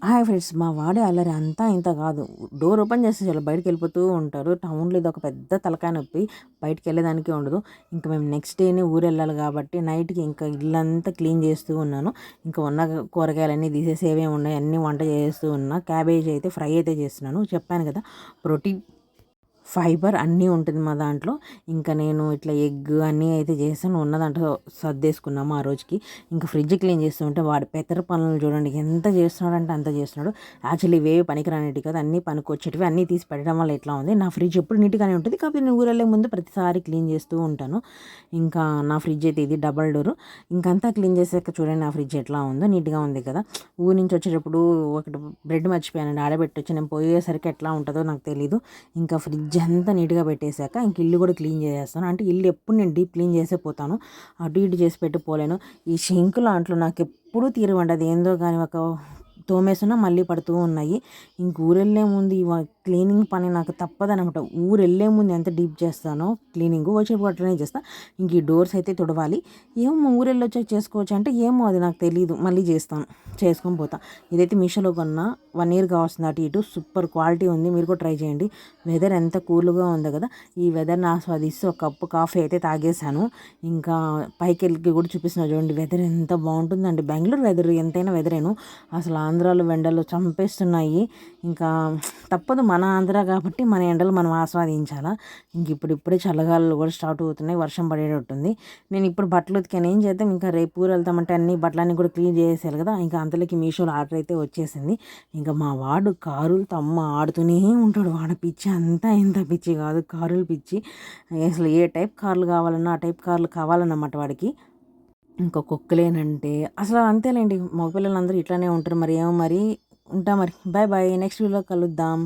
Hi friends, మా వాడే అల్లరి అంతా ఇంత కాదు. డోర్ ఓపెన్ చేస్తే చాలు బయటికి వెళ్ళిపోతూ ఉంటారు. టౌన్లో ఇది ఒక పెద్ద తలకాయ నొప్పి. బయటికి వెళ్ళేదానికే ఉండదు. ఇంకా మేము నెక్స్ట్ డేనే ఊరు వెళ్ళాలి కాబట్టి నైట్కి ఇంకా ఇల్లంతా క్లీన్ చేస్తూ ఉన్నాను. ఇంకా ఉన్న కూరగాయలన్నీ తీసేసి ఏమేమి ఉన్నాయి అన్నీ వంట చేస్తూ ఉన్నా. క్యాబేజ్ అయితే ఫ్రై అయితే చేస్తున్నాను. చెప్పాను కదా, ప్రోటీన్ ఫైబర్ అన్నీ ఉంటుంది మా దాంట్లో. ఇంకా నేను ఇట్లా ఎగ్ అన్నీ అయితే చేశాను. ఉన్న దాంట్లో సర్దేసుకున్నాము ఆ రోజుకి. ఇంకా ఫ్రిడ్జ్ క్లీన్ చేస్తుంటే వాడు పెద్దర పనులు చూడండి ఎంత చేస్తున్నాడు అంటే అంత చేస్తున్నాడు. యాక్చువల్లీ ఇవేవి పనికిరానివి కదా, అన్నీ పనికొచ్చేటివి అన్నీ తీసి పెట్టడం వల్ల ఇట్లా ఉంది. నా ఫ్రిడ్జ్ ఎప్పుడు నీట్గానే ఉంటుంది, కాకపోతే నేను ఊరెళ్ళే ముందు ప్రతిసారి క్లీన్ చేస్తూ ఉంటాను. ఇంకా నా ఫ్రిడ్జ్ అయితే ఇది డబల్ డోరు. ఇంకంతా క్లీన్ చేసాక చూడండి నా ఫ్రిడ్జ్ ఎట్లా ఉందో, నీట్గా ఉంది కదా. ఊరి నుంచి వచ్చేటప్పుడు ఒకటి బ్రెడ్ మర్చిపోయానండి, ఆడబెట్టొచ్చి నేను పోయేసరికి ఎట్లా ఉంటుందో నాకు తెలీదు. ఇంకా ఫ్రిడ్జ్ అంతా నీట్గా పెట్టేశాక ఇంక ఇల్లు కూడా క్లీన్ చేసేస్తాను. అంటే ఇల్లు ఎప్పుడు నేను డీప్ క్లీన్ చేసే పోతాను, అటు ఇటు చేసి పెట్టుకోలేను. ఈ షింకులు అంట్లు నాకు ఎప్పుడూ తీరవండి. అది ఏందో కానీ ఒక తోమేస్తున్నా మళ్ళీ పడుతూ ఉన్నాయి. ఇంక ఊరెళ్ళే ముందు ఈ క్లీనింగ్ పని నాకు తప్పదనమాట. ఊరెళ్ళే ముందు ఎంత డీప్ చేస్తానో క్లీనింగ్ వచ్చేప్పుడు అట్లనే చేస్తా. ఇంక ఈ డోర్స్ అయితే తుడవాలి. ఏమో ఊరెళ్ళి వచ్చాక చేసుకోవచ్చు అంటే ఏమో అది నాకు తెలియదు, మళ్ళీ చేస్తాను, చేసుకొని పోతా. ఇదైతే మీషోలో కొన్న 1 ఇయర్గా వస్తుంది, అటు ఇటు సూపర్ క్వాలిటీ ఉంది. మీరు కూడా ట్రై చేయండి. వెదర్ ఎంత కూల్గా ఉంది కదా, ఈ వెదర్ని ఆస్వాదిస్తూ ఒక కప్పు కాఫీ అయితే తాగేశాను. ఇంకా పైకి వెళ్ళి కూడా చూపిస్తున్నా చూడండి, వెదర్ ఎంత బాగుంటుందండి. బెంగళూరు వెదర్ ఎంతైనా వెదరేను, అసలు ఆంధ్రాలో ఎండలు చంపేస్తున్నాయి. ఇంకా తప్పదు, మన ఆంధ్ర కాబట్టి మన ఎండలు మనం ఆస్వాదించాలా. ఇంక ఇప్పుడిప్పుడే చల్లగాలు కూడా స్టార్ట్ అవుతున్నాయి, వర్షం పడేటట్టుంది. నేను ఇప్పుడు బట్టలు ఉతికాను, ఏం చేద్దాం, ఇంకా రేపు ఊరు వెళ్తామంటే అన్ని బట్టలన్నీ కూడా క్లీన్ చేసేయాలి కదా. ఇంకా అంతలోకి మీషోలో ఆర్డర్ అయితే వచ్చేసింది. ఇంకా మా వాడు కారులతో ఆడుతూనే ఉంటాడు. వాడు పిచ్చి అంతా ఇంత పిచ్చి కాదు, కారులు పిచ్చి. అసలు ఏ టైప్ కార్లు కావాలన్నా ఆ టైప్ కార్లు కావాలన్నమాట వాడికి. ఇంకా కుక్కలేనంటే అసలు అంతేలేండి, మగపిల్లలందరూ ఇట్లానే ఉంటారు. మరి ఏమో మరి, ఉంటా మరి. బాయ్ బాయ్, నెక్స్ట్ వీడియోలో కలుద్దాం.